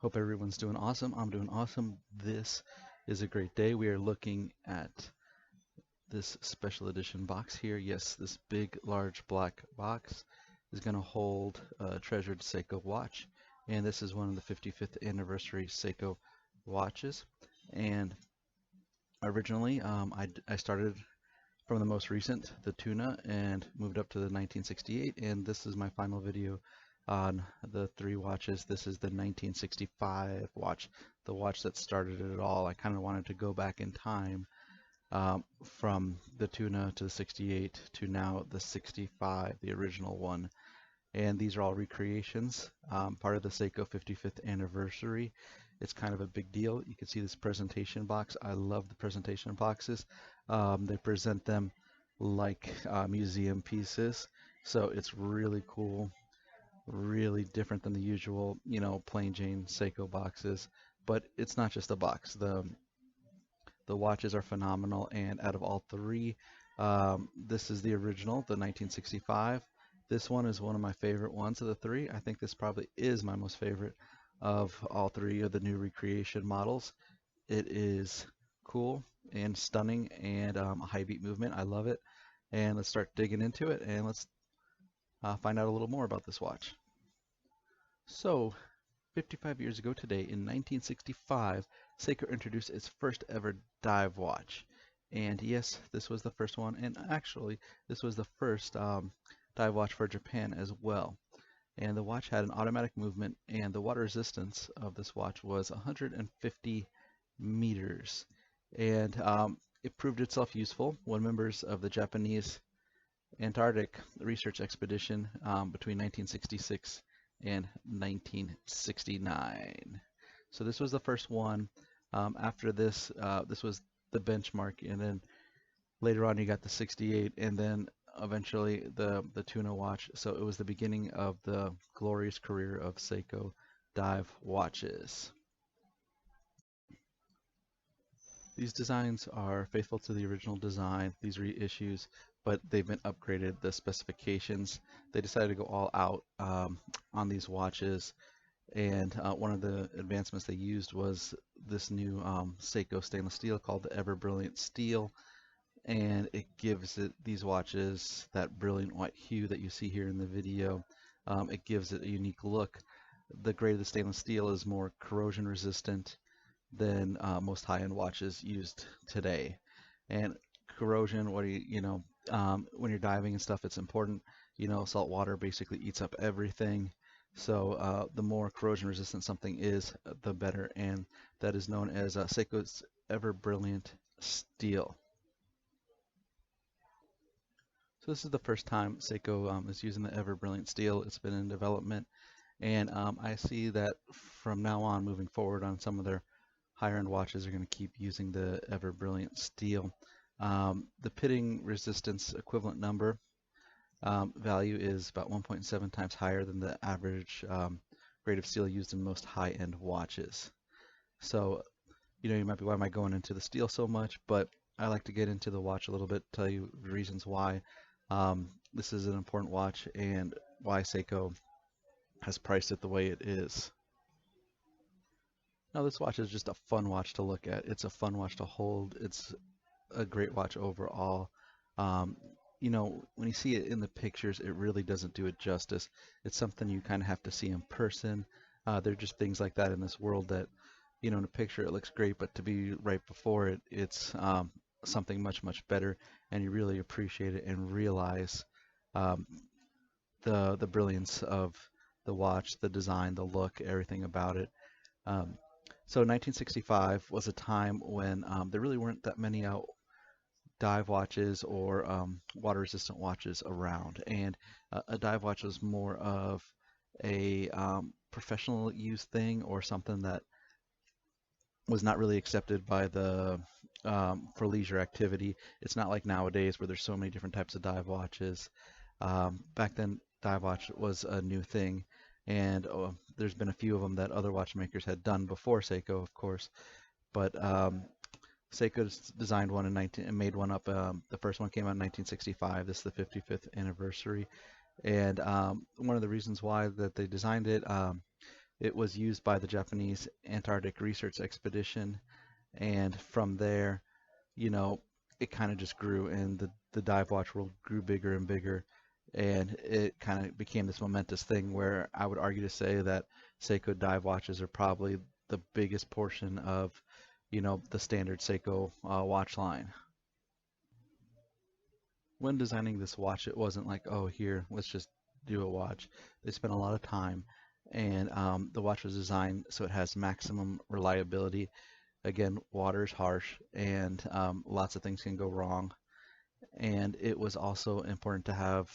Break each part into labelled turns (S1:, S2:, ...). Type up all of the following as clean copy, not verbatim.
S1: Hope everyone's doing awesome. I'm doing awesome. This is a great day. We are looking at this special edition box here. Yes, this big, large black box is going to hold a treasured Seiko watch. And this is one of the 55th anniversary Seiko watches. And originally, I started from the most recent, the Tuna, and moved up to the 1968. And this is my final video on the three watches. This is the 1965 watch, the watch that started it all. I kind of wanted to go back in time from the Tuna to the 68 to now the 65, the original one. And these are all recreations, part of the Seiko 55th anniversary. It's kind of a big deal. You can see this presentation box. I love the presentation boxes. They present them like museum pieces, so it's really cool, really different than the usual, plain Jane Seiko boxes. But it's not just a box. The watches are phenomenal, and out of all three, this is the original, the 1965. This one is one of my favorite ones of the three. I think this probably is my most favorite of all three of the new recreation models. It is cool and stunning and a high beat movement. I love it. And let's start digging into it, and let's find out a little more about this watch. So, 55 years ago today, in 1965, Seiko introduced its first ever dive watch. And yes, this was the first one, and actually, this was the first dive watch for Japan as well. And the watch had an automatic movement, and the water resistance of this watch was 150 meters. And it proved itself useful when members of the Japanese Antarctic research expedition between 1966 and 1969. So this was the first one. After this, this was the benchmark, and then later on you got the 68, and then eventually the Tuna watch. So it was the beginning of the glorious career of Seiko dive watches. These designs are faithful to the original design, these reissues, but they've been upgraded. The specifications, they decided to go all out on these watches, and one of the advancements they used was this new Seiko stainless steel called the Ever Brilliant Steel, and it gives these watches that brilliant white hue that you see here in the video. It gives it a unique look. The grade of the stainless steel is more corrosion resistant than most high-end watches used today. And corrosion, when you're diving and stuff, it's important. Salt water basically eats up everything. So the more corrosion resistant something is, the better. And that is known as Seiko's Ever Brilliant Steel. So this is the first time Seiko is using the Ever Brilliant Steel. It's been in development. And I see that from now on, moving forward on some of their higher end watches are going to keep using the Ever Brilliant Steel. The pitting resistance equivalent number value is about 1.7 times higher than the average grade of steel used in most high-end watches. So, you might be, why am I going into the steel so much? But I like to get into the watch a little bit, tell you reasons why this is an important watch and why Seiko has priced it the way it is. Now, this watch is just a fun watch to look at. It's a fun watch to hold. It's a great watch overall. When you see it in the pictures, it really doesn't do it justice. It's something you kind of have to see in person. There are just things like that in this world that, in a picture it looks great, but to be right before it, it's something much, much better, and you really appreciate it and realize the brilliance of the watch, the design, the look, everything about it. So 1965 was a time when there really weren't that many dive watches or water resistant watches around, and a dive watch was more of a professional use thing, or something that was not really accepted by the for leisure activity. It's not like nowadays where there's so many different types of dive watches. Back then, dive watch was a new thing, and there's been a few of them that other watchmakers had done before Seiko, of course, but Seiko designed one and made one up. The first one came out in 1965. This is the 55th anniversary, and one of the reasons why that they designed it, It was used by the Japanese Antarctic Research Expedition, and from there, you know, it kind of just grew, and the dive watch world grew bigger and bigger, and it kind of became this momentous thing where I would argue to say that Seiko dive watches are probably the biggest portion of, the standard Seiko watch line. When designing this watch, it wasn't like, oh, here, let's just do a watch. They spent a lot of time, and the watch was designed so it has maximum reliability. Again, water is harsh, and lots of things can go wrong. And it was also important to have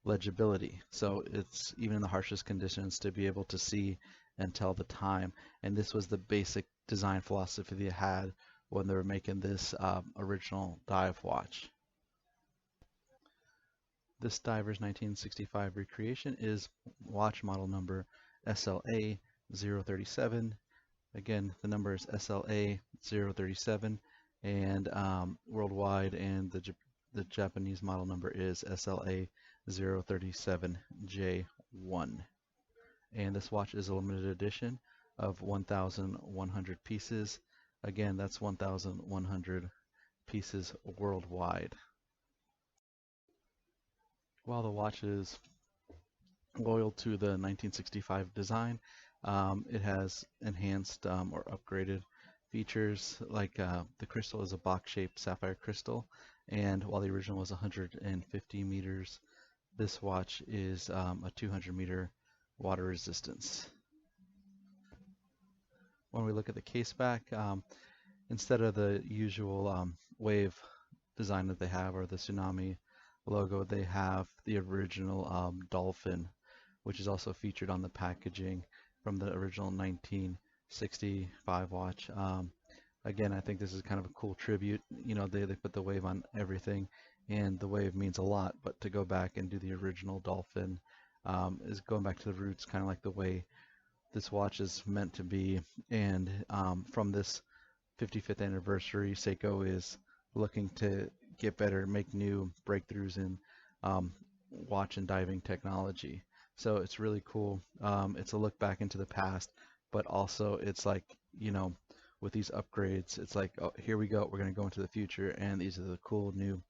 S1: legibility. So it's even in the harshest conditions to be able to see and tell the time. And this was the basic design philosophy they had when they were making this original dive watch. This diver's 1965 recreation is watch model number SLA037. Again, the number is SLA037, and worldwide, and the Japanese model number is SLA037J1. And this watch is a limited edition of 1,100 pieces. Again, that's 1,100 pieces worldwide. While the watch is loyal to the 1965 design, it has enhanced or upgraded features, like the crystal is a box-shaped sapphire crystal, and while the original was 150 meters, this watch is a 200-meter water resistance. When we look at the case back, instead of the usual wave design that they have, or the tsunami logo, they have the original dolphin, which is also featured on the packaging from the original 1965 watch. Again, I think this is kind of a cool tribute. They put the wave on everything, and the wave means a lot, but to go back and do the original dolphin is going back to the roots, kind of like the way this watch is meant to be. And from this 55th anniversary, Seiko is looking to get better, make new breakthroughs in watch and diving technology. So it's really cool. It's a look back into the past, but also it's like, with these upgrades, it's like, oh, here we go. We're going to go into the future, and these are the cool new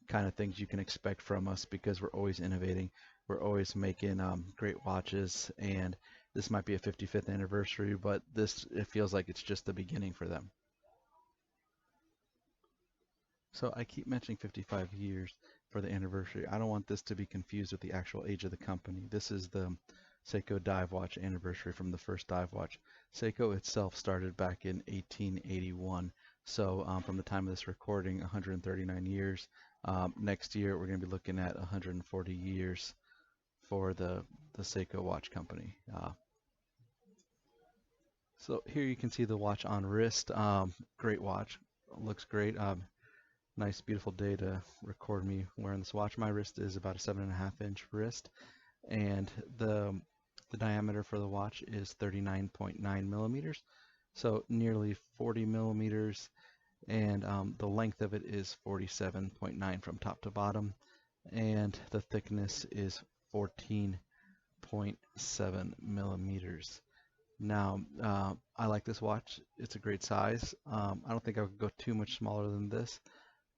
S1: kind of things you can expect from us, because we're always innovating. We're always making great watches, and this might be a 55th anniversary, but it feels like it's just the beginning for them. So I keep mentioning 55 years for the anniversary. I don't want this to be confused with the actual age of the company. This is the Seiko dive watch anniversary from the first dive watch. Seiko itself started back in 1881. So from the time of this recording, 139 years. Next year, we're going to be looking at 140 years for the Seiko watch company. So here you can see the watch on wrist. Great watch. Looks great. Nice, beautiful day to record me wearing this watch. My wrist is about a 7.5-inch wrist, and the diameter for the watch is 39.9 millimeters, so nearly 40 millimeters, and the length of it is 47.9 from top to bottom, and the thickness is 14.7 millimeters. Now, I like this watch. It's a great size. I don't think I would go too much smaller than this,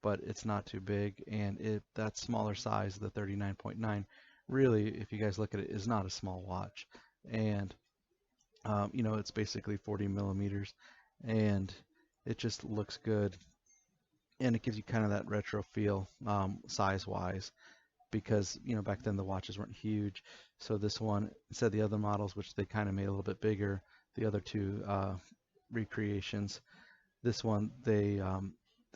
S1: but it's not too big, and that smaller size, the 39.9, really, if you guys look at it, is not a small watch. And it's basically 40 millimeters, and it just looks good, and it gives you kind of that retro feel size-wise, because back then the watches weren't huge. So this one, instead of the other models, which they kind of made a little bit bigger, the other two recreations, this one they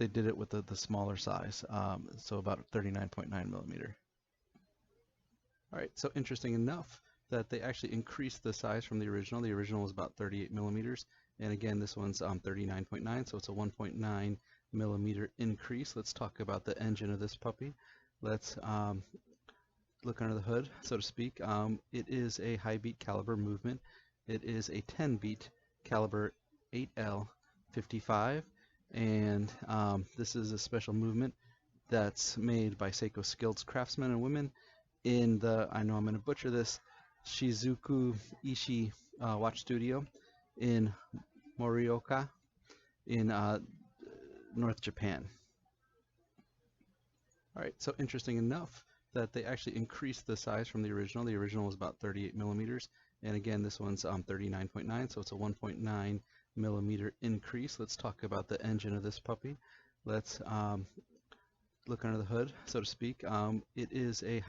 S1: did it with the smaller size, so about 39.9 millimeter. All right, so interesting enough that they actually increased the size from the original. The original was about 38 millimeters, and again, this one's 39.9, so it's a 1.9 millimeter increase. Let's talk about the engine of this puppy. Let's look under the hood, so to speak. It is a high beat caliber movement. It is a 10 beat caliber 8L55, and this is a special movement that's made by Seiko skilled craftsmen and women in the, I know I'm going to butcher this, Shizuku Ishii watch studio in Morioka in North Japan. Alright, so interesting enough that they actually increased the size from the original. The original was about 38 millimeters, and again this one's 39.9, so it's a 1.9 millimeter increase. Let's talk about the engine of this puppy. Let's look under the hood, so to speak. It is a